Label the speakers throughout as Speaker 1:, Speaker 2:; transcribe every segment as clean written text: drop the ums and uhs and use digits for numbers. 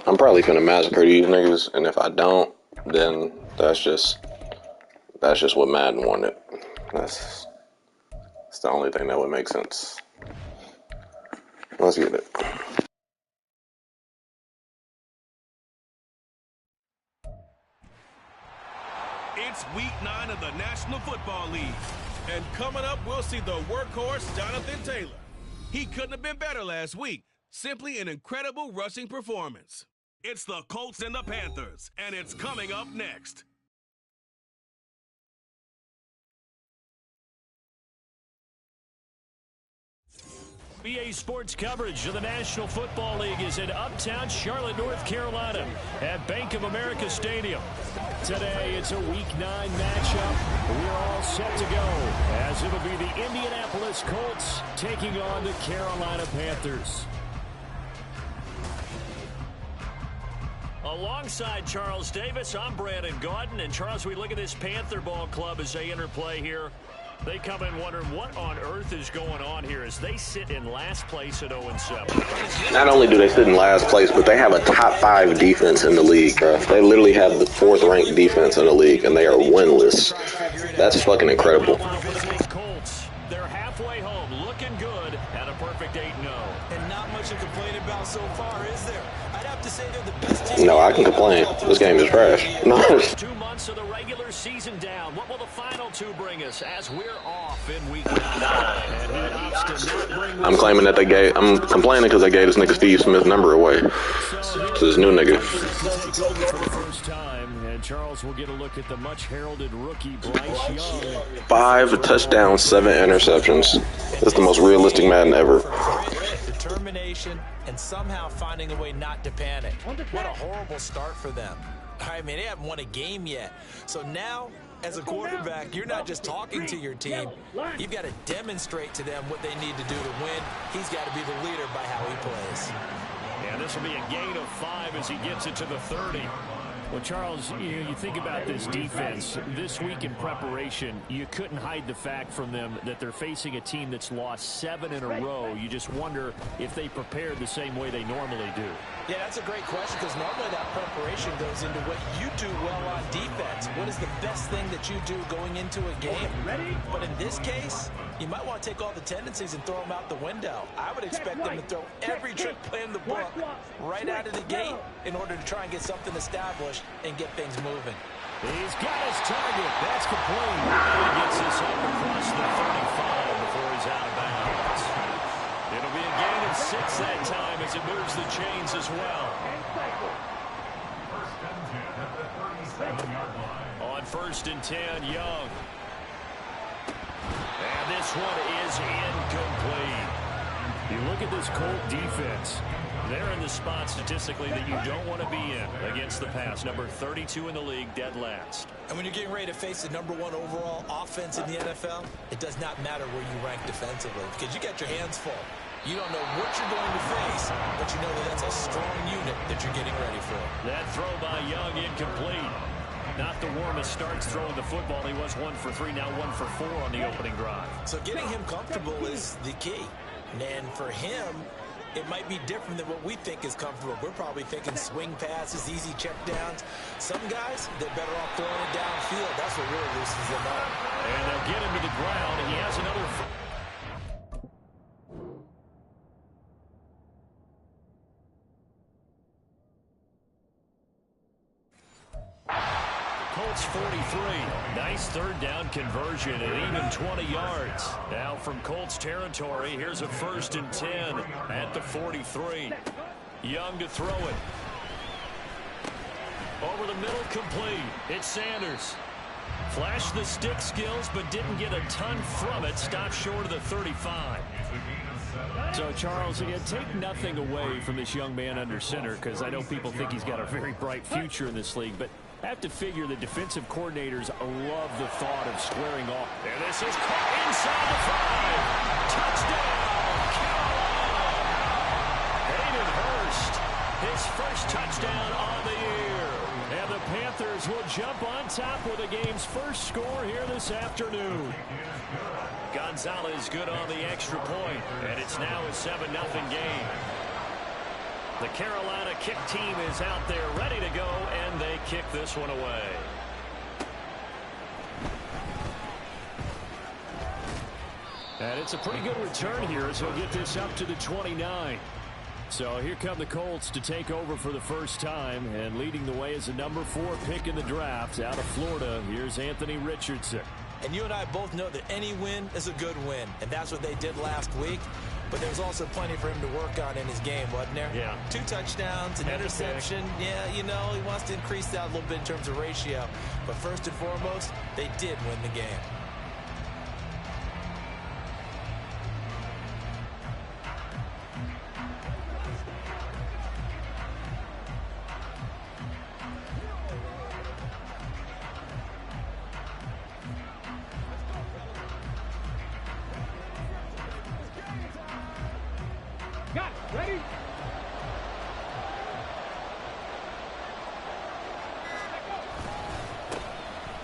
Speaker 1: I'm probably finna massacre these niggas, and if I don't, then that's just what Madden wanted. That's the only thing that would make sense. Let's get it.
Speaker 2: It's week 9 of the National Football League. And coming up, we'll see the workhorse, Jonathan Taylor. He couldn't have been better last week. Simply an incredible rushing performance. It's the Colts and the Panthers, and it's coming up next.
Speaker 3: BA Sports coverage of the National Football League is in uptown Charlotte, North Carolina at Bank of America Stadium. Today, it's a Week 9 matchup. We're all set to go as it'll be the Indianapolis Colts taking on the Carolina Panthers. Alongside Charles Davis, I'm Brandon Gaudin. And Charles, we look at this Panther ball club as they interplay here. They come in wondering what on earth is going on here as they sit in last place at 0-7.
Speaker 1: Not only do they sit in last place, but they have a top 5 defense in the league, bro. They literally have the 4th ranked defense in the league, and they are winless. That's fucking incredible.
Speaker 3: Colts, they're halfway home, looking good at a perfect 8-0.
Speaker 4: And not much to complain about so far, is there? I'd have to say they're the best team.
Speaker 1: No, I can complain. This game is trash.
Speaker 3: 2 months of the regular season down. What will the final 2 bring us as we're off in week 9?
Speaker 1: I'm claiming that I'm complaining because they gave this nigga Steve Smith's number away to this new nigga.
Speaker 3: For the first time, and Charles will get a look at the much heralded rookie Bryce Young.
Speaker 1: 5 touchdowns, 7 interceptions. That's the most realistic Madden ever.
Speaker 4: Determination and somehow finding a way not to panic. What a horrible start for them. I mean, they haven't won a game yet. So now, as a quarterback, you're not just talking to your team. You've got to demonstrate to them what they need to do to win. He's got to be the leader by how he plays.
Speaker 3: Yeah, this will be a gain of 5 as he gets it to the 30. Well, Charles, you think about this defense. This week in preparation, you couldn't hide the fact from them that they're facing a team that's lost 7 in a row. You just wonder if they prepared the same way they normally do.
Speaker 4: Yeah, that's a great question because normally that preparation goes into what you do well on defense. What is the best thing that you do going into a game? But in this case, you might want to take all the tendencies and throw them out the window. I would expect them to throw every trick play in the book right out of the gate in order to try and get something established and get things moving.
Speaker 3: He's got his target. That's complete. He gets this up across the 35 before he's out of bounds. It'll be a gain of 6 that time as it moves the chains as well. On 1st and 10, Young. And this one is incomplete. You look at this Colt defense. They're in the spot statistically that you don't want to be in against the pass. Number 32 in the league, dead last.
Speaker 4: And when you're getting ready to face the #1 overall offense in the NFL, it does not matter where you rank defensively because you got your hands full. You don't know what you're going to face, but you know that that's a strong unit that you're getting ready for.
Speaker 3: That throw by Young incomplete. Not the warmest starts throwing the football. He was 1 for 3, now 1 for 4 on the opening drive.
Speaker 4: So getting him comfortable is the key. And for him, it might be different than what we think is comfortable. We're probably thinking swing passes, easy checkdowns. Some guys, they're better off throwing it downfield. That's what really loosens them up.
Speaker 3: And they'll get him to the ground, and he has another... Colts 43. Nice 3rd down conversion at even 20 yards. Now from Colts territory, here's a 1st and 10 at the 43. Young to throw it. Over the middle, complete. It's Sanders. Flashed the stick skills, but didn't get a ton from it. Stopped short of the 35. So, Charles, again, take nothing away from this young man under center, because I know people think he's got a very bright future in this league, but I have to figure the defensive coordinators love the thought of squaring off. And this is caught inside the 5. Touchdown, Carolina. Hayden Hurst, his first touchdown on the year. And the Panthers will jump on top with the game's first score here this afternoon. Gonzalez good on the extra point, and it's now a 7-0 game. The Carolina kick team is out there ready to go, and they kick this one away. And it's a pretty good return here as he'll get this up to the 29. So here come the Colts to take over for the first time, and leading the way is a number 4 pick in the draft out of Florida. Here's Anthony Richardson.
Speaker 4: And you and I both know that any win is a good win, and that's what they did last week. But there was also plenty for him to work on in his game, wasn't there?
Speaker 3: Yeah.
Speaker 4: 2 touchdowns, an interception. Yeah, you know, he wants to increase that a little bit in terms of ratio. But first and foremost, they did win the game.
Speaker 5: Ready?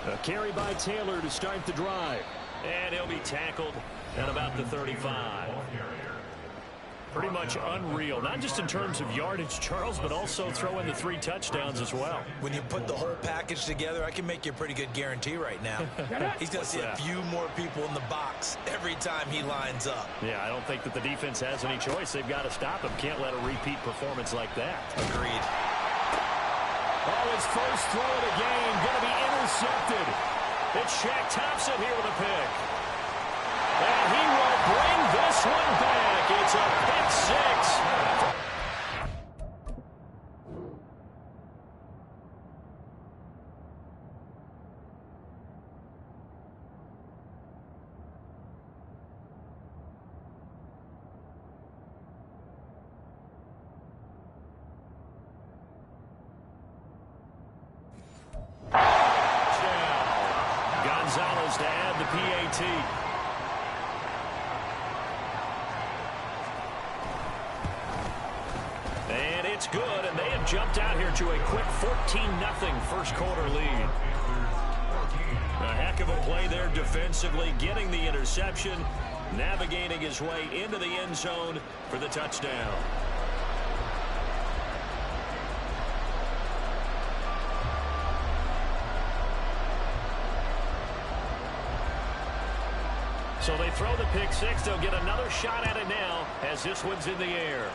Speaker 3: A carry by Taylor to start the drive. And he'll be tackled at about the 35. Pretty much unreal, not just in terms of yardage, Charles, but also throw in the 3 touchdowns as well.
Speaker 4: When you put the whole package together, I can make you a pretty good guarantee right now. He's going to see a few more people in the box every time he lines up.
Speaker 3: Yeah, I don't think that the defense has any choice. They've got to stop him. Can't let a repeat performance like that.
Speaker 4: Agreed.
Speaker 3: Oh, his first throw of the game going to be intercepted. It's Shaq Thompson here with a pick. And he will bring this one back. It's a pick 6. Gonzalez to add the PAT. And it's good, and they have jumped out here to a quick 14-0 first quarter lead. A heck of a play there defensively, getting the interception, navigating his way into the end zone for the touchdown. So they throw the pick 6. They'll get another shot at it now as this one's in the air.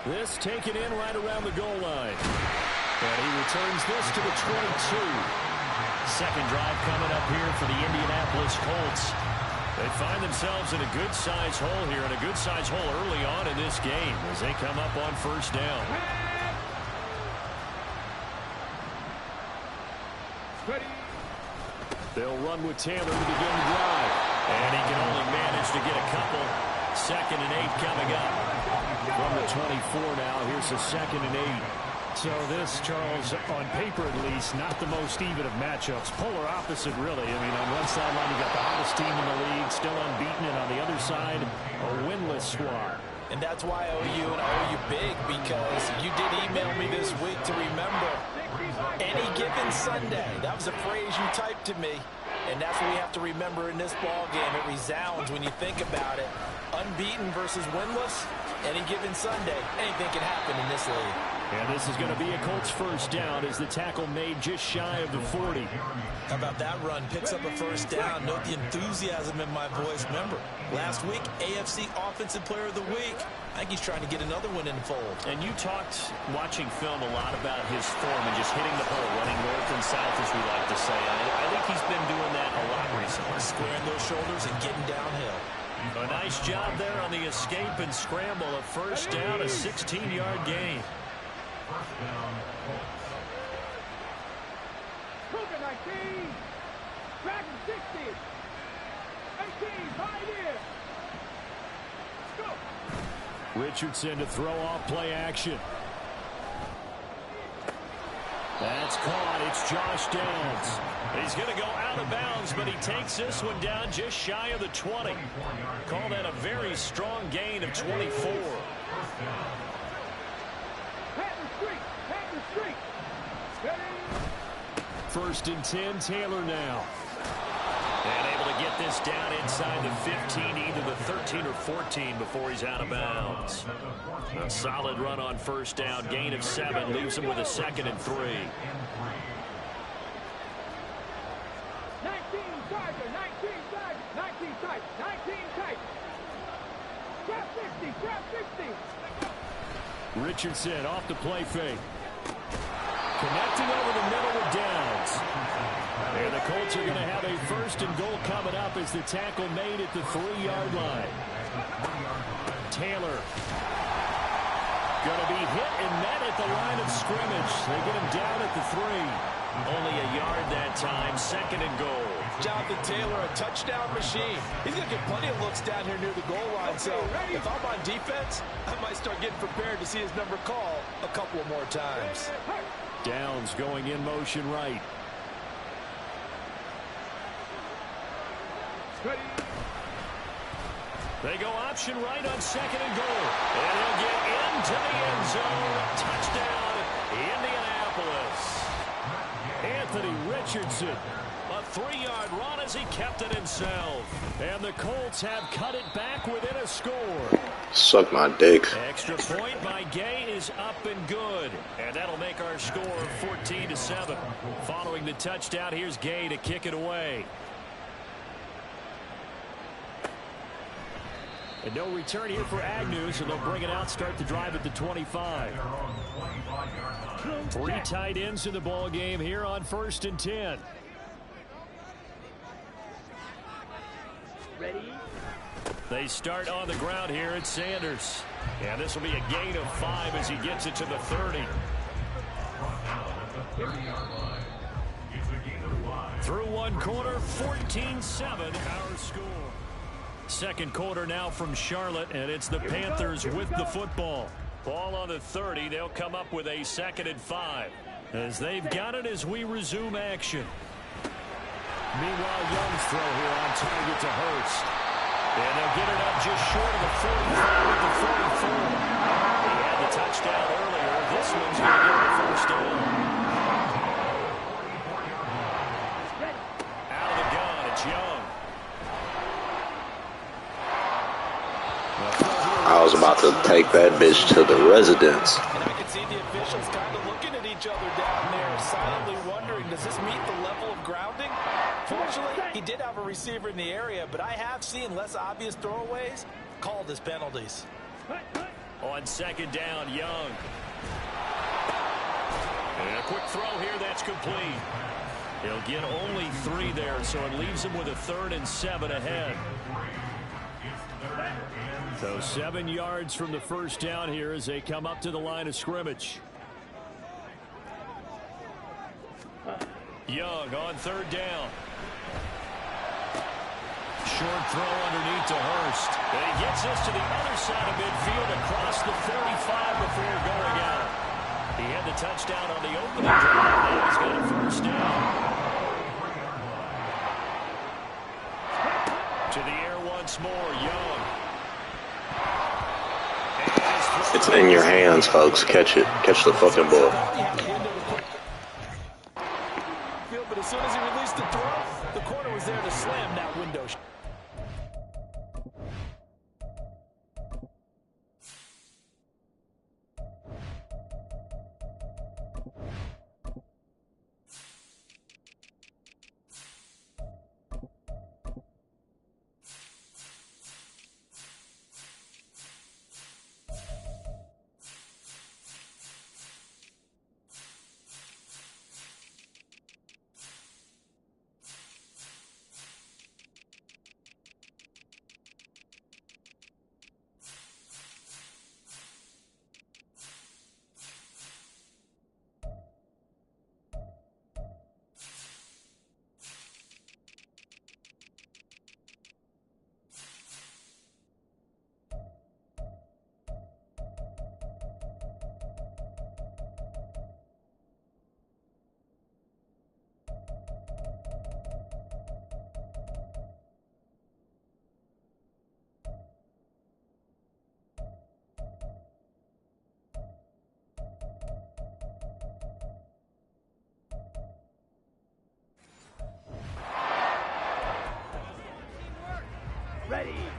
Speaker 3: This taken in right around the goal line. And he returns this to the 22. Second drive coming up here for the Indianapolis Colts. They find themselves in a good-sized hole here, and a good-sized hole early on in this game as they come up on first down.
Speaker 5: Ready?
Speaker 3: They'll run with Taylor to begin the drive. And he can only manage to get a couple. 2nd and 8 coming up. From the 24 now, here's a 2nd and 8.
Speaker 6: So this, Charles, on paper at least, not the most even of matchups. Polar opposite, really. I mean, on one sideline, you got the hottest team in the league, still unbeaten, and on the other side, a winless squad.
Speaker 4: And that's why I owe you, and I owe you big, because you did email me this week to remember any given Sunday. That was a phrase you typed to me, and that's what we have to remember in this ball game. It resounds when you think about it. Unbeaten versus winless, any given Sunday, anything can happen in this league.
Speaker 3: And this is going to be a Colts first down as the tackle made just shy of the 40.
Speaker 4: How about that run? Picks up a first down. Note the enthusiasm in my voice. Remember, last week, AFC Offensive Player of the Week. I think he's trying to get another one in the fold.
Speaker 3: And you talked, watching film, a lot about his form and just hitting the hole, running north and south, as we like to say. I think he's been doing that a lot recently.
Speaker 4: Squaring those shoulders and getting downhill.
Speaker 3: A nice job there on the escape and scramble. A first down, a 16-yard gain.
Speaker 5: Cougar 19. Dragon 60. 18. Pioneer. Go.
Speaker 3: Richardson to throw off play action. That's caught. It's Josh Downs. He's going to go out of bounds, but he takes this one down just shy of the 20. Call that a very strong gain of 24. First and 10, Taylor now. And able to get this down inside the 15, either the 13 or 14 before he's out of bounds. A solid run on first down. Gain of 7 leaves him with a 2nd and 3.
Speaker 5: 19 Charger, 19 Charger, 19 tight, 19 tight. Trap 60, trap 60.
Speaker 6: Richardson off the play fake. Connecting over the middle with Downs. And the Colts are going to have a 1st and goal coming up as the tackle made at the 3-yard line. Taylor going to be hit and met at the line of scrimmage. They get him down at the 3.
Speaker 3: Only a yard that time. 2nd and goal.
Speaker 4: Jonathan Taylor, a touchdown machine. He's going to get plenty of looks down here near the goal line. So if I'm on defense, I might start getting prepared to see his number called a couple more times.
Speaker 6: Downs going in motion right.
Speaker 3: They go option right on 2nd and goal. And he'll get into the end zone. Touchdown, Indianapolis.
Speaker 6: Anthony Richardson.
Speaker 3: A 3-yard run as he kept it himself.
Speaker 6: And the Colts have cut it back within a score.
Speaker 1: Suck my dick.
Speaker 3: Extra point by Gay is up and good. And that'll make our score 14-7. Following the touchdown, here's Gay to kick it away.
Speaker 6: And no return here for Agnew, so they'll bring it out, start the drive at the 25. 3 tight ends in the ball game here on 1st and 10.
Speaker 5: Ready?
Speaker 3: They start on the ground here at Sanders. And this will be a gain of 5 as he gets it to the 30.
Speaker 6: Through one quarter, 14-7 our score. 2nd quarter now from Charlotte, and it's the Panthers with the football.
Speaker 3: Ball on the 30. They'll come up with a 2nd and 5.
Speaker 6: As they've got it as we resume action. Meanwhile, Young's throw here on target to Hurst.
Speaker 3: And they'll get it up just short of the 45 at the 44. He had the touchdown earlier. This one's going to get the 1st down. Out of the gun, it's Young.
Speaker 1: I was about to take that bitch to the residence.
Speaker 4: And I can see the officials kind of looking at each other down there, silently wondering, does this meet the level of grounding? Fortunately, he did have a receiver in the area, but I have seen less obvious throwaways called as penalties.
Speaker 3: On 2nd down, Young. And a quick throw here that's complete. He'll get only 3 there, so it leaves him with a 3rd and 7 ahead.
Speaker 6: So 7 yards from the 1st down here as they come up to the line of scrimmage.
Speaker 3: Young on 3rd down.
Speaker 6: Short throw underneath to Hurst.
Speaker 3: And he gets this to the other side of midfield across the 45 before going out. He had the touchdown on the opening drive. Now he's got a 1st down. To the air once more, Young.
Speaker 1: It's in your hands, folks. Catch it. Catch the fucking ball.
Speaker 4: But as soon as he released the throw, the corner was there to slam that window.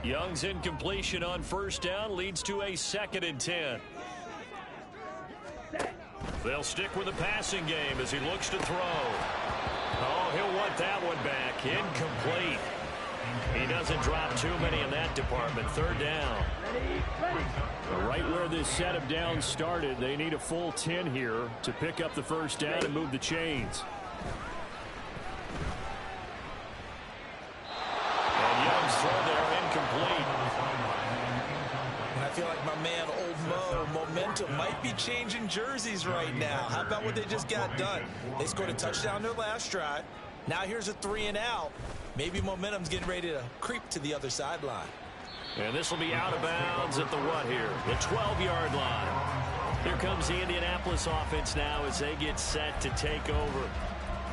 Speaker 3: Young's incompletion on first down leads to a 2nd and 10. They'll stick with the passing game as he looks to throw. Oh, he'll want that one back. Incomplete. He doesn't drop too many in that department. 3rd down.
Speaker 6: Right where this set of downs started, they need a full 10 here to pick up the first down and move the chains.
Speaker 3: And Young's throw there incomplete.
Speaker 4: And I feel like my man, Old Mo, momentum might be changing jerseys right now. How about what they just got done? They scored a touchdown their last drive. Now here's a 3 and out. Maybe momentum's getting ready to creep to the other sideline.
Speaker 3: And this will be out of bounds at the what here? The 12-yard line. Here comes the Indianapolis offense now as they get set to take over.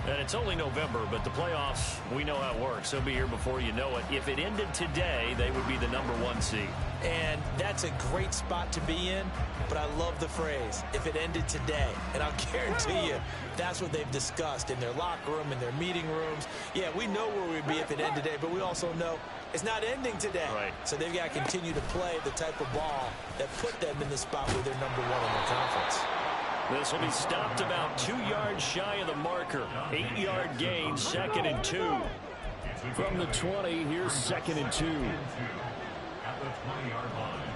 Speaker 3: And it's only November, but the playoffs, we know how it works. They'll be here before you know it. If it ended today, they would be the #1 seed.
Speaker 4: And that's a great spot to be in, but I love the phrase, if it ended today. And I'll guarantee you, that's what they've discussed in their locker room, in their meeting rooms. Yeah, we know where we'd be if it ended today, but we also know it's not ending today.
Speaker 3: Right.
Speaker 4: So they've got to continue to play the type of ball that put them in the spot where they're #1 in the conference.
Speaker 3: This will be stopped about 2 yards shy of the marker. 8-yard gain, 2nd and 2.
Speaker 6: From the 20, here's 2nd and 2.
Speaker 5: At the 20-yard line.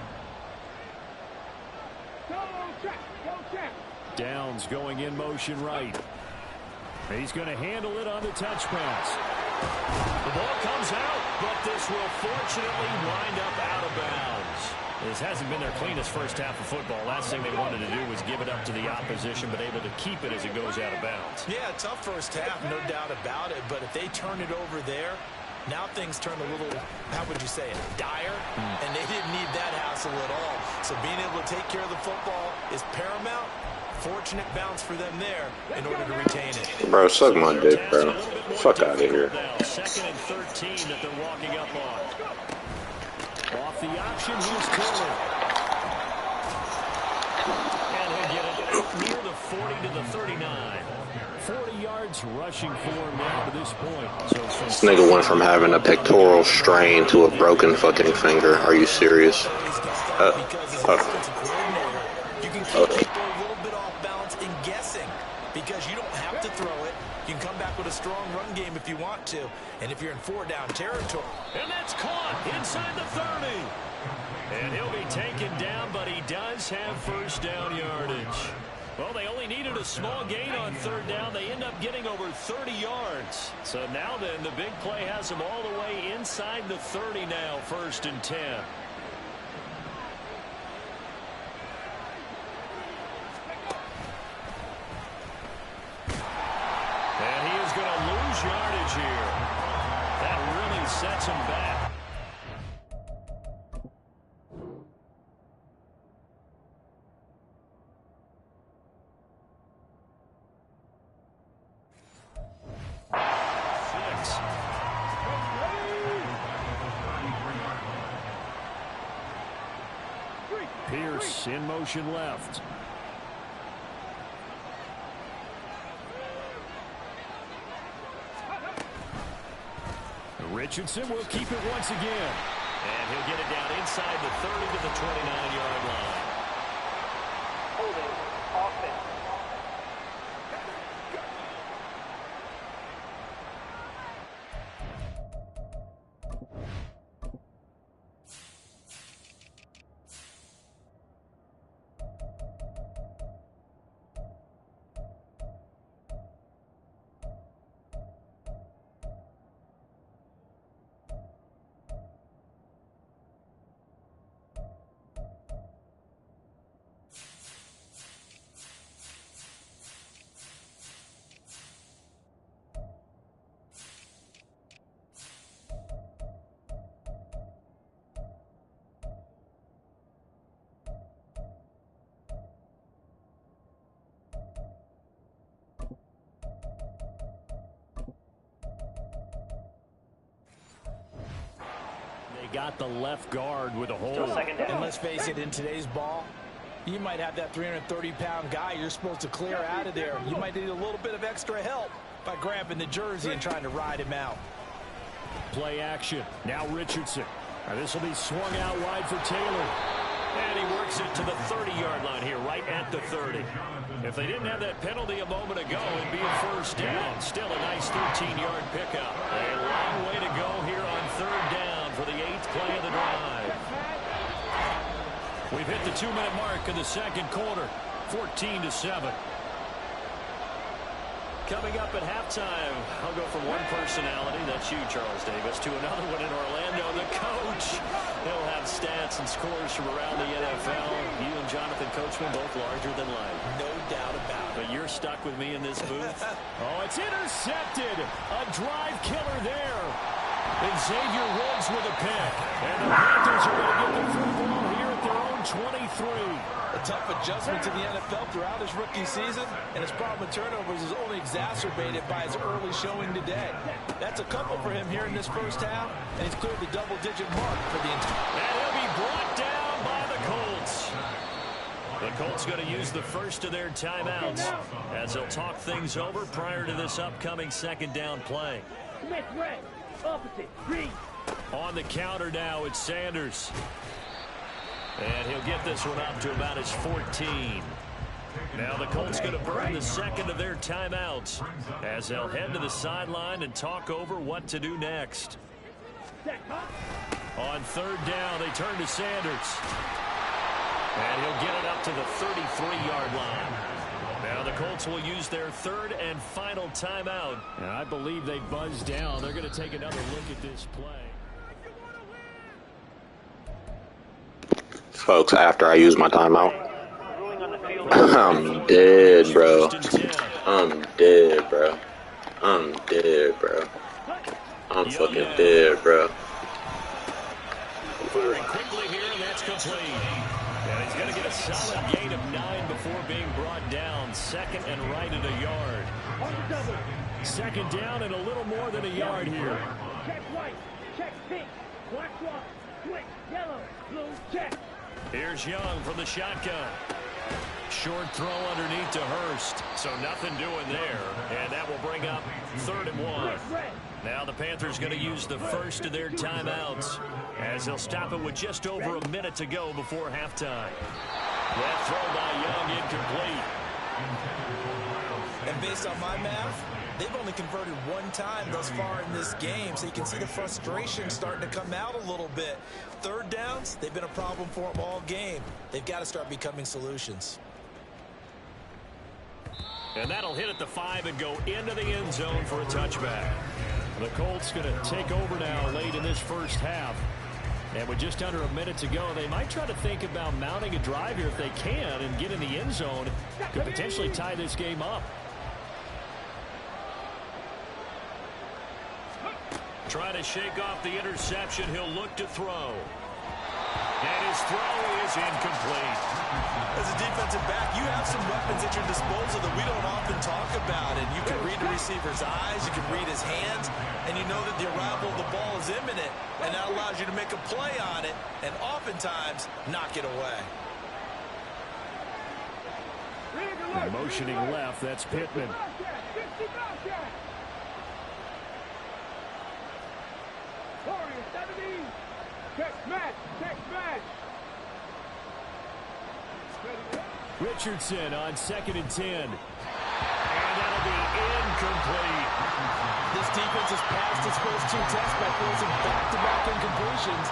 Speaker 5: Go check.
Speaker 6: Downs going in motion right. He's going to handle it on the touch pass.
Speaker 3: The ball comes out, but this will fortunately wind up out of bounds. This hasn't been their cleanest first half of football. Last thing they wanted to do was give it up to the opposition, but able to keep it as it goes out of bounds.
Speaker 4: Yeah, tough first half, no doubt about it. But if they turn it over there, now things turn a little, how would you say it, dire? And they didn't need that hassle at all. So being able to take care of the football is paramount. Fortunate bounce for them there in order to retain it.
Speaker 1: Bro, suck my dick, bro. Fuck out of here.
Speaker 3: 2nd and 13 that they're walking up on.
Speaker 6: Off the option, here's Taylor.
Speaker 3: And he'll get it near the 40 to the 39.
Speaker 6: 40 yards rushing for him now to this point. So from
Speaker 1: This nigga went from having a pectoral strain to a broken fucking finger. Are you serious?
Speaker 4: You can keep people a little bit off balance in guessing because you don't have to throw it. You can come back with a strong run game if you want to. And if you're in 4-down territory.
Speaker 3: And that's caught inside the 30. And he'll be taken down, but he does have first down yardage. Well, they only needed a small gain on 3rd down. They end up getting over 30 yards. So now then, the big play has them all the way inside the 30 now, 1st and 10. And he is going to lose yardage here. That really sets him back.
Speaker 6: Pierce in motion left. Richardson will keep it once again.
Speaker 3: And he'll get it down inside the 30 to the 29-yard line.
Speaker 5: Holding offense.
Speaker 6: Got the left guard with a hold.
Speaker 4: And let's face it, in today's ball, you might have that 330-pound guy you're supposed to clear out of there. You might need a little bit of extra help by grabbing the jersey and trying to ride him out.
Speaker 6: Play action. Now Richardson.
Speaker 3: This will be swung out wide for Taylor. And he works it to the 30-yard line here, right at the 30. If they didn't have that penalty a moment ago, it'd be a first down. Still a nice 13-yard pickup. A long way to go here on third down for the 8th play of the drive. We've hit the 2-minute mark in the second quarter, 14-7. Coming up at halftime, I'll go from one personality, that's you, Charles Davis, to another one in Orlando, the coach. He'll have stats and scores from around the NFL. You and Jonathan Coachman both larger than life.
Speaker 4: No doubt about it.
Speaker 3: But you're stuck with me in this booth. Oh, it's intercepted. A drive killer there. And Xavier Woods with a pick. And the Panthers are going to get the football here at their own 23.
Speaker 4: A tough adjustment to the NFL throughout his rookie season, and his problem with turnovers is only exacerbated by his early showing today. That's a couple for him here in this first half, and he's cleared the double-digit mark for the entire.
Speaker 3: And he'll be brought down by the Colts. The Colts going to use the first of their timeouts as they'll talk things over prior to this upcoming second down play.
Speaker 5: Smith, red, opposite, green.
Speaker 3: On the counter now, it's Sanders. And he'll get this one up to about his 14. Now the Colts going to burn the second of their timeouts as they'll head to the sideline and talk over what to do next. On third down, they turn to Sanders. And he'll get it up to the 33-yard line. Now the Colts will use their third and final timeout.
Speaker 6: And I believe they buzzed down. They're going to take another look at this play.
Speaker 1: Folks, after I use my timeout, I'm dead, bro. I'm dead, bro. I'm dead, bro. I'm fucking dead, bro.
Speaker 3: Firing quickly here, and that's complete. And he's going to get a solid gain of 9 before being brought down. Second and right at a yard.
Speaker 6: Second down and a little more than a yard here.
Speaker 5: Check white, check pink, black one, switch, yellow, blue, check.
Speaker 3: Here's Young from the shotgun. Short throw underneath to Hurst. So nothing doing there. And that will bring up 3rd and 1. Now the Panthers going to use the first of their timeouts as they'll stop it with just over a minute to go before halftime. That throw by Young incomplete.
Speaker 4: And based on my math, they've only converted one time thus far in this game, so you can see the frustration starting to come out a little bit. Third downs, they've been a problem for them all game. They've got to start becoming solutions.
Speaker 3: And that'll hit at the 5 and go into the end zone for a touchback.
Speaker 6: The Colts going to take over now late in this first half. And with just under a minute to go, they might try to think about mounting a drive here if they can and get in the end zone. Could potentially tie this game up.
Speaker 3: Trying to shake off the interception. He'll look to throw. And his throw is incomplete.
Speaker 4: As a defensive back, you have some weapons at your disposal that we don't often talk about. And you can read the receiver's eyes, you can read his hands, and you know that the arrival of the ball is imminent. And that allows you to make a play on it and oftentimes knock it away.
Speaker 6: Motioning left, that's Pittman. Richardson on 2nd and 10.
Speaker 3: And that'll be incomplete.
Speaker 4: This defense has passed its first 2 tests by forcing back-to-back incompletions.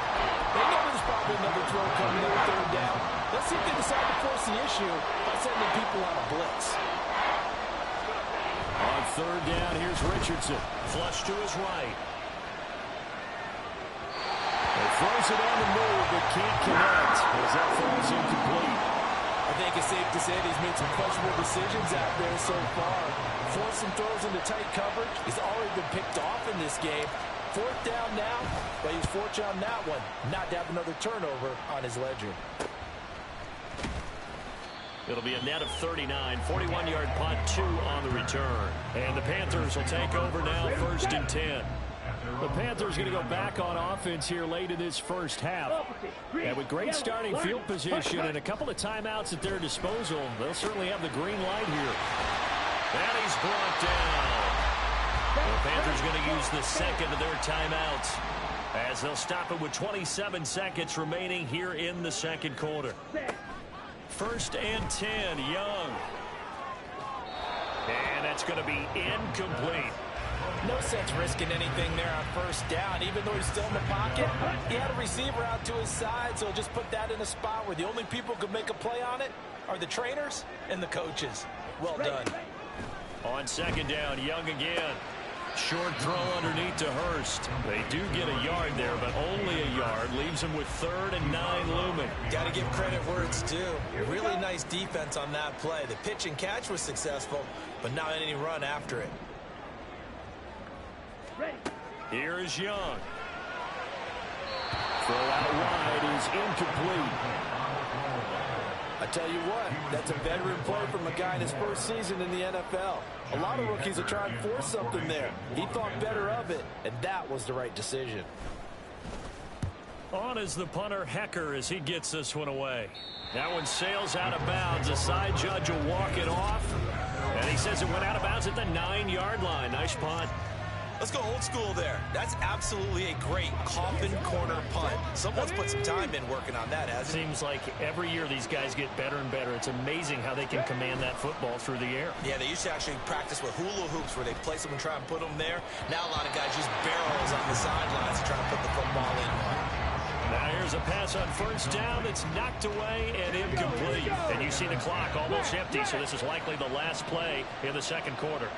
Speaker 4: They know there's probably another throw coming on 3rd down. Let's see if they decide to force the issue by sending people on a blitz.
Speaker 6: On 3rd down, here's Richardson.
Speaker 3: Flush to his right.
Speaker 6: He throws it on the move, but can't connect as that falls incomplete.
Speaker 4: I think it's safe to say that he's made some questionable decisions out there so far. Forced some throws into tight coverage. He's already been picked off in this game. 4th down now, but he's fortunate on that one. Not to have another turnover on his ledger.
Speaker 3: It'll be a net of 39, 41-yard punt, 2 on the return. And the Panthers will take over now, 1st and 10.
Speaker 6: The Panthers going to go back on offense here late in this first half. And with great starting field position and a couple of timeouts at their disposal, they'll certainly have the green light here.
Speaker 3: And he's brought down. The Panthers going to use the second of their timeouts As they'll stop it with 27 seconds remaining here in the second quarter. 1st and 10, Young. And that's going to be incomplete.
Speaker 4: No sense risking anything there on 1st down. Even though he's still in the pocket, he had a receiver out to his side, so just put that in a spot where the only people who could make a play on it are the trainers and the coaches. Well done.
Speaker 3: On 2nd down, Young again. Short throw underneath to Hurst. They do get a yard there, but only a yard. Leaves them with 3rd and 9 looming.
Speaker 4: Got to give credit where it's due. Really nice defense on that play. The pitch and catch was successful, but not any run after it.
Speaker 3: Here is Young. Throw out wide is incomplete.
Speaker 4: I tell you what, that's a veteran play from a guy in his 1st season in the NFL. A lot of rookies are trying to force something there. He thought better of it, and that was the right decision.
Speaker 3: On is the punter, Hecker, as he gets this one away. That one sails out of bounds. The side judge will walk it off. And he says it went out of bounds at the 9-yard line. Nice punt.
Speaker 4: Let's go old school there. That's absolutely a great coffin corner punt. Someone's put some time in working on that, hasn't it?
Speaker 3: Seems like every year these guys get better and better. It's amazing how they can command that football through the air.
Speaker 4: Yeah, they used to actually practice with hula hoops where they place them and try and put them there. Now a lot of guys use barrels on the sidelines to try and put the football in.
Speaker 3: Now here's a pass on 1st down that's knocked away and incomplete. And you see the clock almost empty, so this is likely the last play in the second quarter.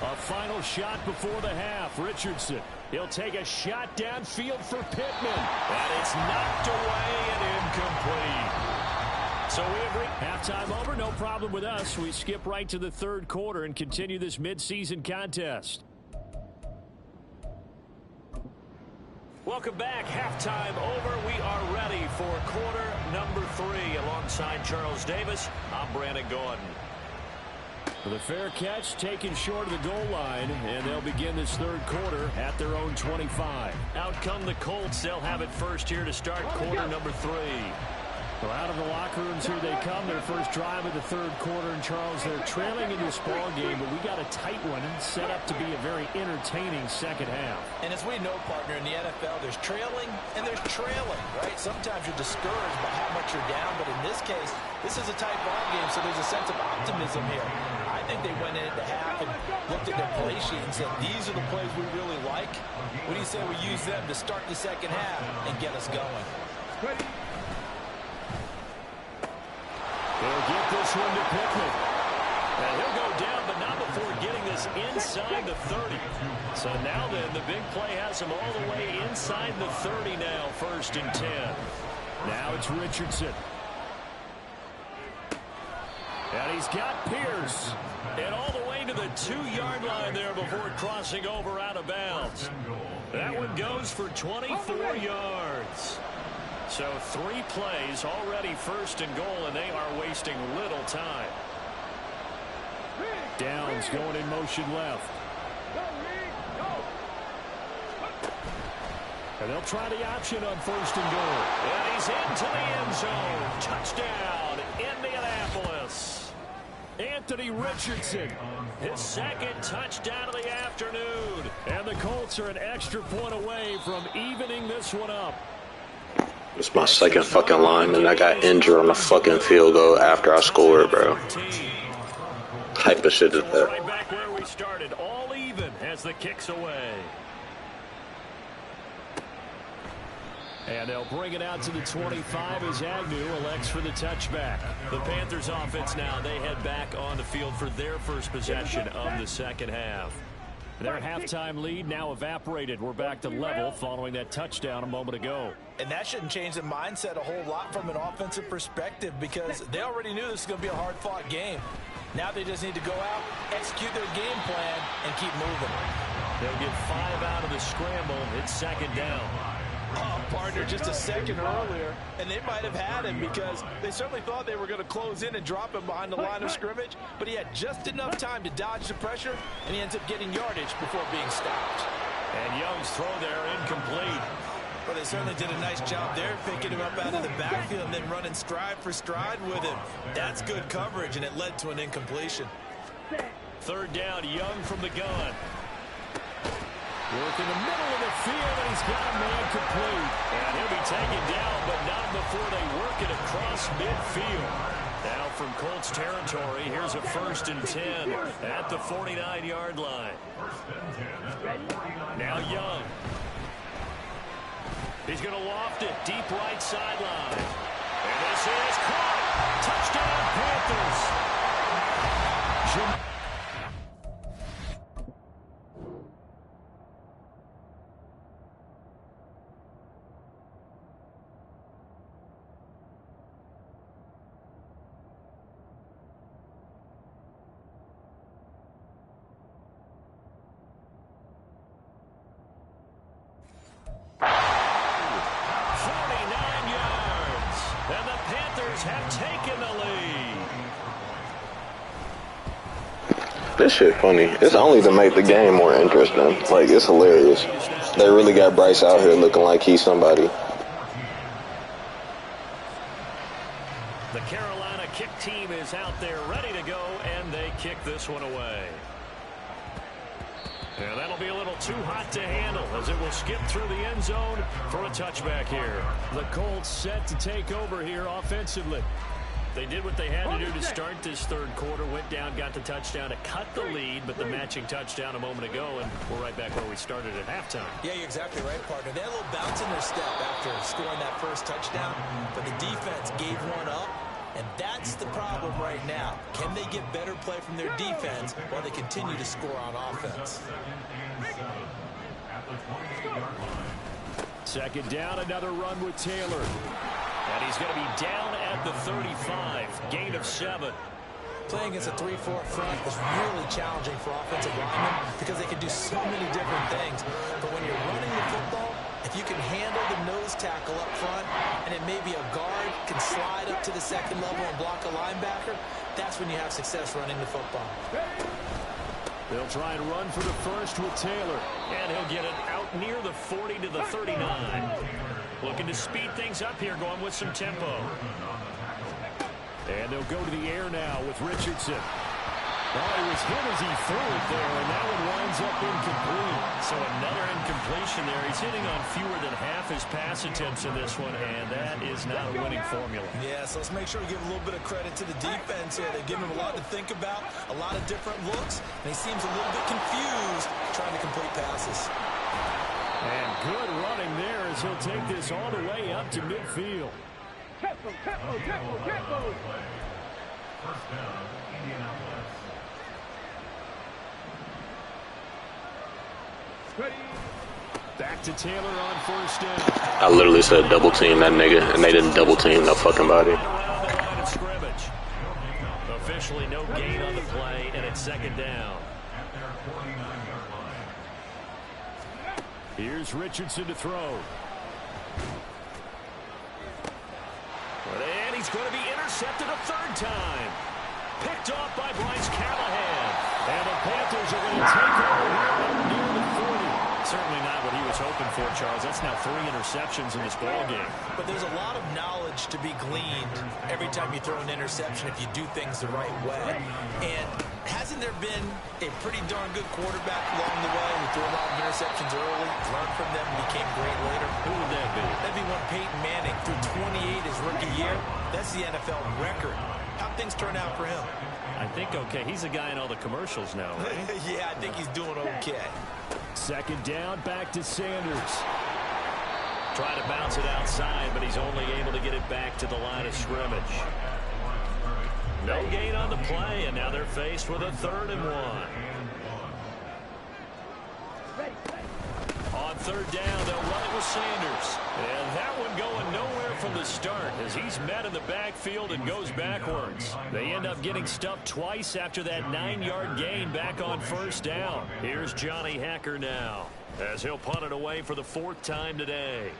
Speaker 3: A final shot before the half. Richardson. He'll take a shot downfield for Pittman. And it's knocked away and incomplete. So we agree. Halftime over. No problem with us. We skip right to the 3rd quarter and continue this midseason contest. Welcome back. Halftime over. We are ready for quarter number 3. Alongside Charles Davis, I'm Brandon Gordon. With a fair catch taken short of the goal line, and they'll begin this 3rd quarter at their own 25. Out come the Colts. They'll have it first here to start quarter number 3. Well, out of the locker rooms here they come. Their first drive of the 3rd quarter. And Charles, they're trailing in this ball game, but we got a tight one set up to be a very entertaining second half.
Speaker 4: And as we know, partner, in the NFL, there's trailing and there's trailing, right? Sometimes you're discouraged by how much you're down, but in this case, this is a tight ball game, so there's a sense of optimism here. I think they went into half and looked at their play sheet and said, these are the plays we really like. What do you say we use them to start the second half and get us going?
Speaker 3: They'll get this one to Pittman. And he'll go down, but not before getting this inside the 30. So now then, the big play has him all the way inside the 30 now, 1st and 10. Now it's Richardson. And he's got Pierce. And all the way to the 2-yard line there before crossing over out of bounds. That one goes for 24 yards. So 3 plays already 1st and goal, and they are wasting little time. Downs going in motion left. And they'll try the option on 1st and goal. And he's into the end zone. Touchdown, Indianapolis. Anthony Richardson, his 2nd touchdown of the afternoon. And the Colts are an extra point away from evening this one up.
Speaker 1: It's my 2nd fucking line, and I got injured on the fucking field goal after I scored, bro. Type of shit is that?
Speaker 3: Right back where we started, all even as the kick's away. And they'll bring it out to the 25 as Agnew elects for the touchback. The Panthers offense now, they head back on the field for their first possession of the second half. Their halftime lead now evaporated. We're back to level following that touchdown a moment ago.
Speaker 4: And that shouldn't change the mindset a whole lot from an offensive perspective because they already knew this was going to be a hard-fought game. Now they just need to go out, execute their game plan, and keep moving.
Speaker 3: They'll get 5 out of the scramble. It's 2nd down.
Speaker 4: Oh, partner, just a second earlier, and they might have had him because they certainly thought they were going to close in and drop him behind the line of scrimmage, but he had just enough time to dodge the pressure, and he ends up getting yardage before being stopped.
Speaker 3: And Young's throw there incomplete.
Speaker 4: Well, they certainly did a nice job there, picking him up out of the backfield and then running stride for stride with him. That's good coverage, and it led to an incompletion.
Speaker 3: Third down, Young from the gun. Work in the middle of the field, and he's got a man complete. And he'll be taken down, but not before they work it across midfield. Now from Colts territory, here's a 1st and 10 at the 49-yard line. Now Young. He's going to loft it deep right sideline. And this is caught. Touchdown, Panthers. Have taken the lead.
Speaker 1: This shit funny. It's only to make the game more interesting. Like, it's hilarious. They really got Bryce out here looking like he's somebody.
Speaker 3: The Carolina kick team is out there ready to go, and they kick this one away. And that'll be a little too hot to handle as it will skip through the end zone for a touchback here.
Speaker 6: The Colts set to take over here offensively.
Speaker 3: They did what they had to do to start this third quarter. Went down, got the touchdown to cut the lead, but the matching touchdown a moment ago, and we're right back where we started at halftime.
Speaker 4: Yeah, you're exactly right, partner. They had a little bounce in their step after scoring that first touchdown, but the defense gave one up. And that's the problem right now. Can they get better play from their defense while they continue to score on offense?
Speaker 6: Second down, another run with Taylor.
Speaker 3: And he's going to be down at the 35. Gain of 7.
Speaker 4: Playing against a 3-4 front is really challenging for offensive linemen because they can do so many different things. But when you're running the football, if you can handle the nose tackle up front, and it may be a guard can slide up to the second level and block a linebacker, that's when you have success running the football.
Speaker 6: They'll try and run for the first with Taylor.
Speaker 3: And he'll get it out near the 40 to the 39. Looking to speed things up here, going with some tempo.
Speaker 6: And they'll go to the air now with Richardson. Well, he was hit as he threw it there, and that one winds up incomplete.
Speaker 3: So another incompletion there. He's hitting on fewer than half his pass attempts in this one, and that is not a winning formula.
Speaker 4: Yeah, so let's make sure we give a little bit of credit to the defense here. They've given him a lot to think about, a lot of different looks, and he seems a little bit confused trying to complete passes.
Speaker 6: And good running there as he'll take this all the way up to midfield.
Speaker 5: Tempo.
Speaker 7: First down, Indianapolis.
Speaker 6: Back to Taylor on first down.
Speaker 1: I literally said double team that nigga, and they didn't double team no fucking body.
Speaker 3: Officially no gain on the play, and it's second down.
Speaker 7: At their 49-yard line.
Speaker 6: Here's Richardson to throw.
Speaker 3: And he's going to be intercepted a third time. Picked off by Bryce Callahan.
Speaker 6: And the Panthers are going to take over here near the 40.
Speaker 3: Certainly not what he was hoping for, Charles. That's now 3 interceptions in this ballgame.
Speaker 4: But there's a lot of knowledge to be gleaned every time you throw an interception if you do things the right way. And hasn't there been a pretty darn good quarterback along the way who threw a lot of interceptions early, learned from them, and became great later?
Speaker 3: Who would that be?
Speaker 4: That'd be one Peyton Manning threw 28 his rookie year. That's the NFL record. How'd things turn out for him?
Speaker 3: I think okay. He's a guy in all the commercials now, right?
Speaker 4: Yeah, I think he's doing okay.
Speaker 6: Second down, back to Sanders.
Speaker 3: Trying to bounce it outside, but he's only able to get it back to the line of scrimmage. No gain on the play, and now they're faced with a 3rd and 1. On third down, they'll run it with Sanders. And that one going nowhere from the start as he's met in the backfield and goes backwards. They end up getting stuffed twice after that 9-yard gain back on first down. Here's Johnny Hacker now as he'll punt it away for the 4th time today.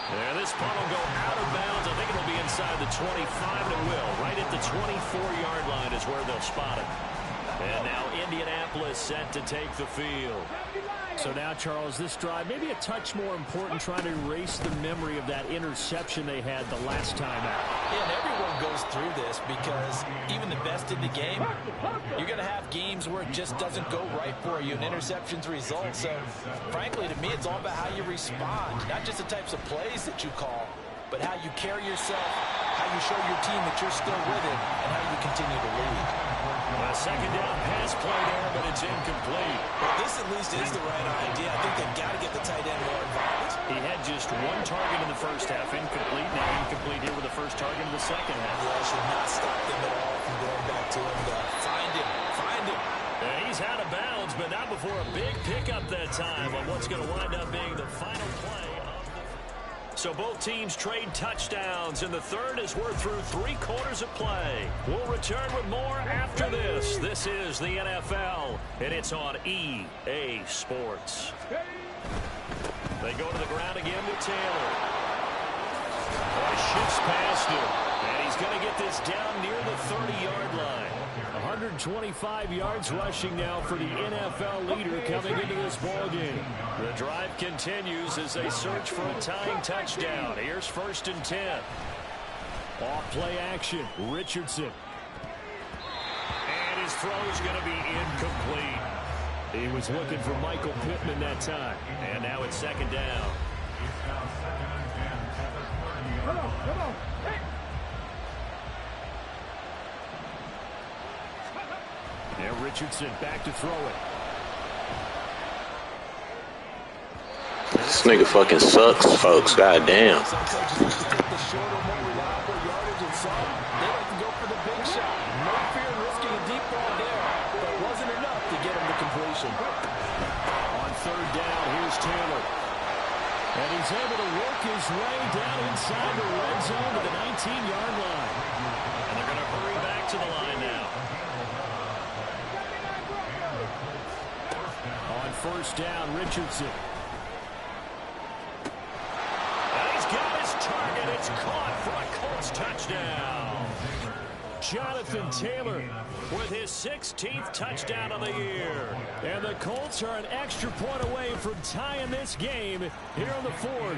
Speaker 3: And this punt will go out of bounds. I think it'll be inside the 25, and it will. Right at the 24-yard line is where they'll spot it. And now Indianapolis set to take the field.
Speaker 6: So now, Charles, this drive maybe a touch more important, trying to erase the memory of that interception they had the last time out.
Speaker 4: Yeah, and everyone goes through this because even the best in the game, you're going to have games where it just doesn't go right for you, and interceptions result. So, frankly, to me, it's all about how you respond, not just the types of plays that you call, but how you carry yourself, how you show your team that you're still with it, and how you continue to lead.
Speaker 3: A second down pass play there, but it's incomplete.
Speaker 4: Well, this at least is the right idea. I think they've got to get the tight end more involved.
Speaker 3: He had just one target in the first half, incomplete. Now incomplete here with the first target in the second half.
Speaker 4: Yeah, I should not stop them at all from going back to him. Find him. Find him.
Speaker 3: And he's out of bounds, but not before a big pickup that time on what's going to wind up being the final play. So both teams trade touchdowns, and the third as we're through 3 quarters of play. We'll return with more after this. This is the NFL, and it's on EA Sports. They go to the ground again with Taylor. Shifts past him, and he's going to get this down near the 30-yard line. 125 yards rushing now for the NFL leader coming into this ballgame. The drive continues as they search for a tying touchdown. Here's 1st and 10. Off play action, Richardson. And his throw is going to be incomplete. He was looking for Michael Pittman that time. And now it's 2nd down.
Speaker 5: Come on. Hey.
Speaker 6: And Richardson back to throw it.
Speaker 1: This nigga fucking sucks, folks. God damn.
Speaker 4: Some coaches like to take the shorter, more reliable yardage, and some, they like to go for the big shot. No fear in risking a deep ball there, but it wasn't enough to get him to completion.
Speaker 6: On 3rd down, here's Taylor. And he's able to work his way down inside the red zone to the 19-yard line.
Speaker 3: And they're going to hurry back to the line now.
Speaker 6: On 1st down, Richardson.
Speaker 3: And he's got his target. It's caught for a Colts touchdown.
Speaker 6: Jonathan Taylor with his 16th touchdown of the year. And the Colts are an extra point away from tying this game here in the 4th.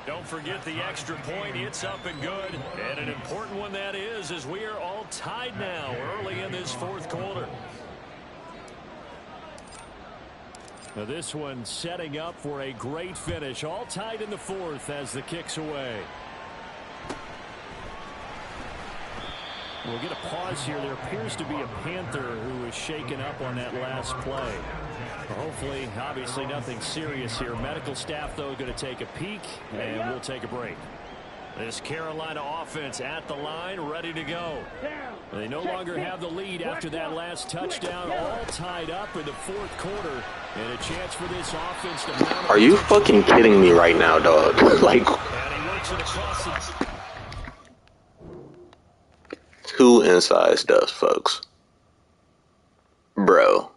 Speaker 3: Don't forget the extra point. It's up and good. And an important one that is, as we are all tied now early in this 4th quarter.
Speaker 6: Now this one setting up for a great finish. All tied in the 4th as the kick's away. We'll get a pause here. There appears to be a Panther who is shaken up on that last play. Hopefully, obviously nothing serious here. Medical staff, though, going to take a peek, and we'll take a break. This Carolina offense at the line, ready to go. They no longer have the lead after that last touchdown, all tied up in the 4th quarter, and a chance for this offense to...
Speaker 1: Are you fucking kidding me right now, dog? Like,
Speaker 3: And he works it across the...
Speaker 1: 2 inside stuffs, folks. Bro.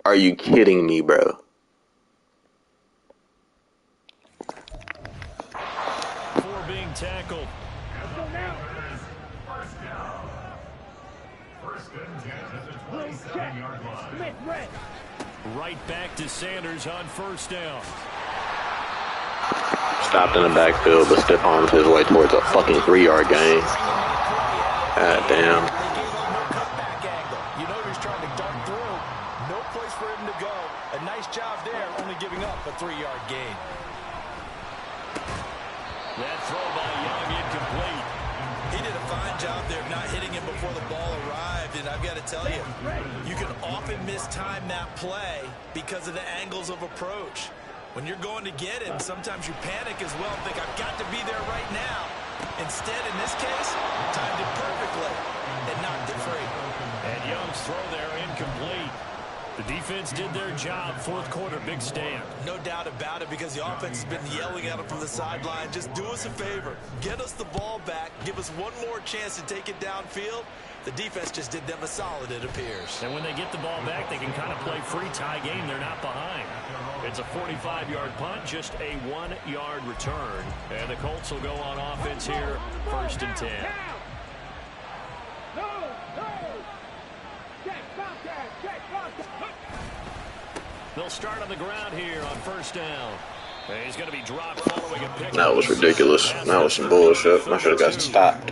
Speaker 1: Are you kidding me, bro?
Speaker 3: Before being tackled.
Speaker 5: Let's go now. Blue check. Smith red.
Speaker 3: Right back to Sanders on 1st down.
Speaker 1: Stopped in the backfield, but stiff arms his way towards a fucking 3-yard gain. God damn.
Speaker 4: They gave him no cutback angle. You know he's trying to dart through. No place for him to go. A nice job there, only giving up a 3-yard gain.
Speaker 3: That throw by Young incomplete.
Speaker 4: He did a fine job there of not hitting him before the ball arrived, and I've got to tell you, you can often mistime that play because of the angles of approach. When you're going to get him, sometimes you panic as well and think, I've got to be there right now. Instead, in this case, timed it perfectly and knocked it free.
Speaker 3: And Young's throw there incomplete.
Speaker 6: The defense did their job. 4th quarter, big stand.
Speaker 4: No doubt about it, because the offense has been yelling at him from the sideline. Just do us a favor. Get us the ball back. Give us one more chance to take it downfield. The defense just did them a solid, it appears.
Speaker 6: And when they get the ball back, they can kind of play free tie game. They're not behind. It's a 45-yard punt, just a 1-yard return. And the Colts will go on offense here, 1st and 10.
Speaker 5: No. Check contact. Check contact.
Speaker 3: They'll start on the ground here on first down. He's going to be dropped following a pick.
Speaker 1: That was ridiculous. That was some bullshit. I should have got stopped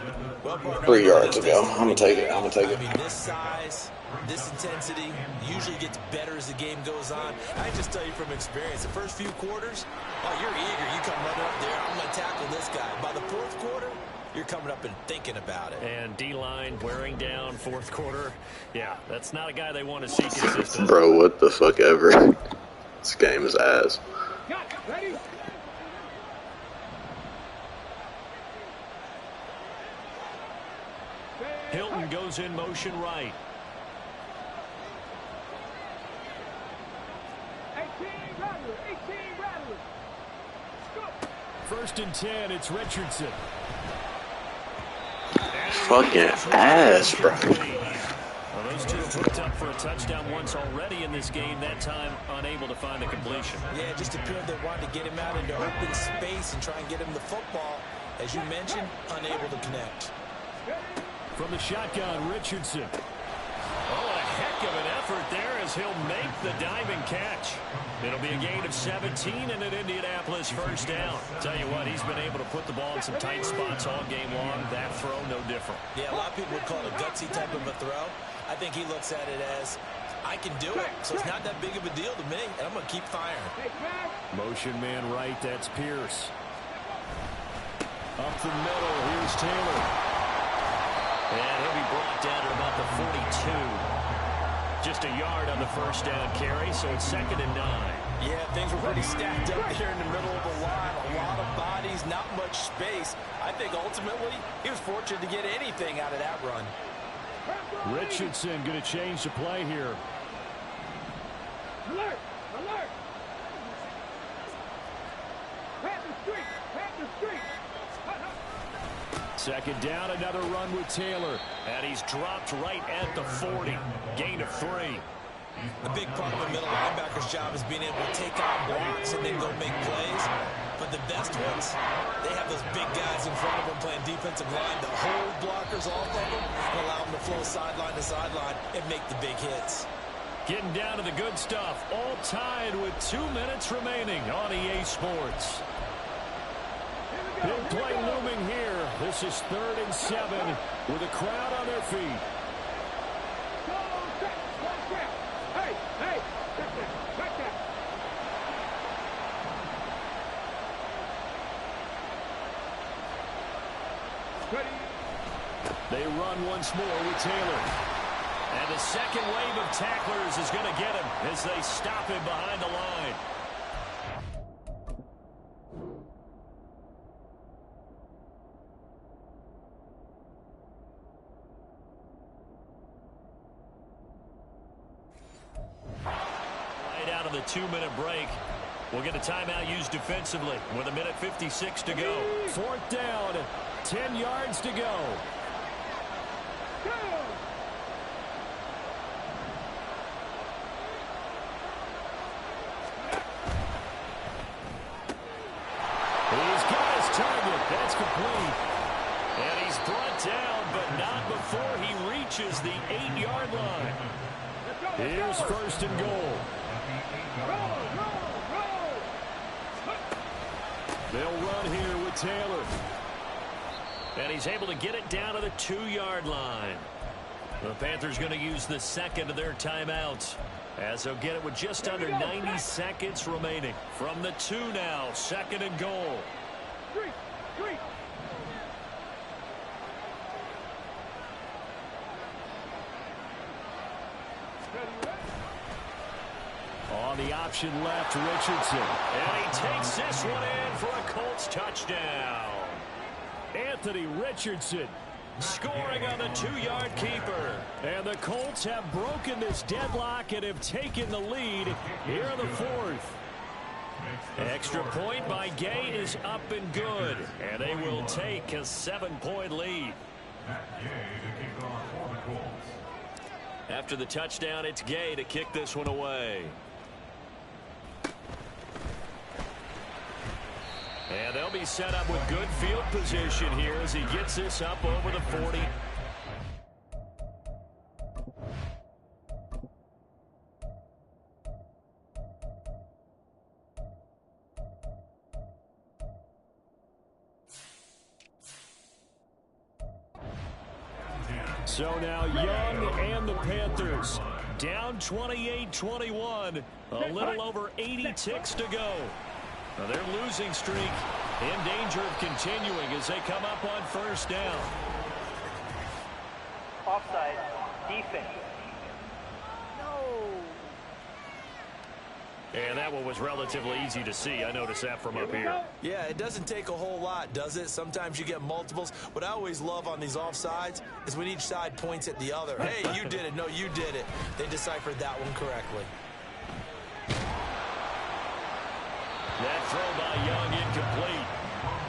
Speaker 1: 3 yards ago. I'm going to take it. I'm going to take it.
Speaker 4: I mean, this size, this intensity usually gets better as the game goes on. I just tell you from experience, the first few quarters, oh, you're eager. You come running up there. I'm going to tackle this guy. By the fourth quarter, you're coming up and thinking about it.
Speaker 3: And D-line wearing down fourth quarter. Yeah, that's not a guy they want to see consistent.
Speaker 1: Bro, what the fuck ever. This game is ass.
Speaker 5: Ready?
Speaker 3: Hilton goes in motion right.
Speaker 5: 18 rattlers. Go.
Speaker 6: First and 10, it's Richardson.
Speaker 1: Fucking ass, bro.
Speaker 3: Well, those two have hooked up for a touchdown once already in this game, that time unable to find the completion.
Speaker 4: Yeah, it just appeared they wanted to get him out into open space and try and get him the football. As you mentioned, unable to connect.
Speaker 6: From the shotgun, Richardson.
Speaker 3: Oh, a heck of an effort there as he'll make the diving catch. It'll be a gain of 17 and an Indianapolis first down. Tell you what, he's been able to put the ball in some tight spots all game long. That throw, no different.
Speaker 4: Yeah, a lot of people would call it a gutsy type of a throw. I think he looks at it as, I can do it, so it's not that big of a deal to me, and I'm going to keep firing.
Speaker 6: Motion man right, that's Pierce. Up the middle, here's Taylor.
Speaker 3: And he'll be brought down at about the 42. Just a yard on the first down carry, so it's 2nd and 9.
Speaker 4: Yeah, things were pretty stacked up there in the middle of the line. A lot of bodies, not much space. I think ultimately he was fortunate to get anything out of that run.
Speaker 6: Richardson going to change the play here.
Speaker 5: Alert! Panther street!
Speaker 6: 2nd down, another run with Taylor.
Speaker 3: And he's dropped right at the 40. Gain of 3.
Speaker 4: A big part of the middle linebacker's job is being able to take on blocks and then go make plays. But the best ones, they have those big guys in front of them playing defensive line to hold blockers off of them and allow them to flow sideline to sideline and make the big hits.
Speaker 6: Getting down to the good stuff. All tied with 2 minutes remaining on EA Sports. Big play looming here. This is 3rd and 7 with a crowd on their feet.
Speaker 5: Hey, back that. Ready?
Speaker 6: They run once more with Taylor.
Speaker 3: And the second wave of tacklers is going to get him as they stop him behind the line. Right out of the 2-minute break. We'll get a timeout used defensively with 1:56 to go.
Speaker 6: 4th down, 10 yards to go.
Speaker 3: He's got his target. That's complete. And he's brought down, but not before he reaches the 8-yard line.
Speaker 6: Here's 1st and goal. They'll run here with Taylor.
Speaker 3: And he's able to get it down to the 2-yard line. The Panthers going to use the second of their timeouts, as they'll get it with just under 90 seconds remaining. From the 2 now, 2nd and goal.
Speaker 5: Three.
Speaker 6: On the option left, Richardson.
Speaker 3: And he takes this one in for a Colts touchdown.
Speaker 6: Anthony Richardson
Speaker 3: Scoring on the 2-yard keeper.
Speaker 6: And the Colts have broken this deadlock and have taken the lead here in the 4th.
Speaker 3: Extra point by Gay is up and good. And they will take a 7-point lead. After the touchdown, it's Gay to kick this one away. And they'll be set up with good field position here as he gets this up over the 40. So now Young and the Panthers down 28-21. A little over 80 ticks to go. Now their losing streak in danger of continuing as they come up on first down.
Speaker 5: Offside. Defense.
Speaker 3: And that one was relatively easy to see. I noticed that from up here.
Speaker 4: Yeah, it doesn't take a whole lot, does it? Sometimes you get multiples. What I always love on these offsides is when each side points at the other. Hey, you did it. No, you did it. They deciphered that one correctly.
Speaker 3: That throw by Young incomplete.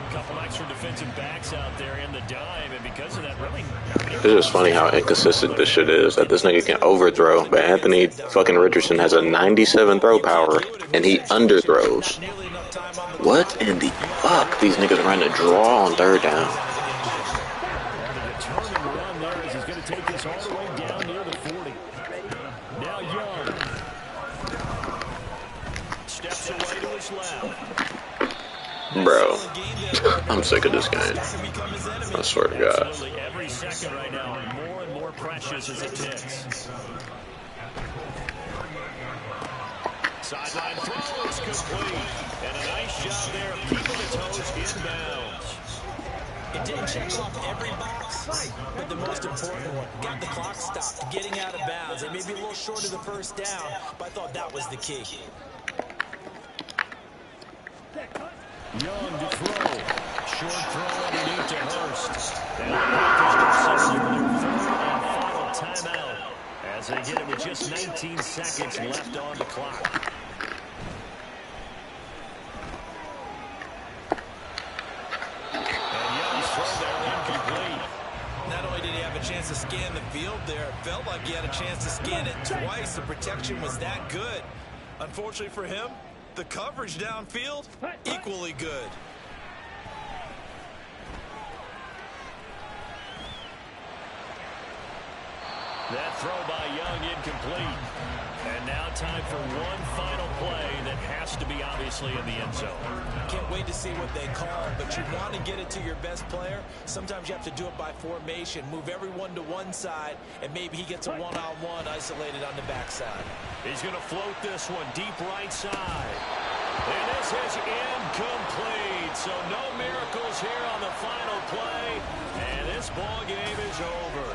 Speaker 3: A couple extra defensive backs out there in the dime, and because of that, really...
Speaker 1: It's just funny how inconsistent this shit is, that this nigga can overthrow, but Anthony fucking Richardson has a 97 throw power, and he underthrows. What in the fuck? These niggas trying to draw on third down.
Speaker 3: The determined run there as he's going to take this all the way down near the 40. Now Young. Steps away to his left.
Speaker 1: Bro, I'm sick of this game. I swear to God.
Speaker 3: Absolutely. Every second right now, more and more precious as it ticks. Sideline throw is complete. And a nice job there of keeping the toes inbounds.
Speaker 4: It didn't check off every box, but the most important one, got the clock stopped, getting out of bounds. It may be a little short of the first down, but I thought that was the key.
Speaker 3: Young to throw. Short throw underneath to Hurst. And the Panthers go for their third and final timeout as they get it with just 19 seconds left on the clock. And Young's throw there incomplete.
Speaker 4: Not only did he have a chance to scan the field there, it felt like he had a chance to scan it twice. The protection was that good. Unfortunately for him, the coverage downfield, equally good.
Speaker 3: That throw by Young incomplete. And now time for one final play that has to be obviously in the end zone.
Speaker 4: Can't wait to see what they call, but you want to get it to your best player. Sometimes you have to do it by formation. Move everyone to one side, and maybe he gets a one-on-one isolated on the backside.
Speaker 3: He's going to float this one deep right side. And this is incomplete. So no miracles here on the final play. And this ball game is over.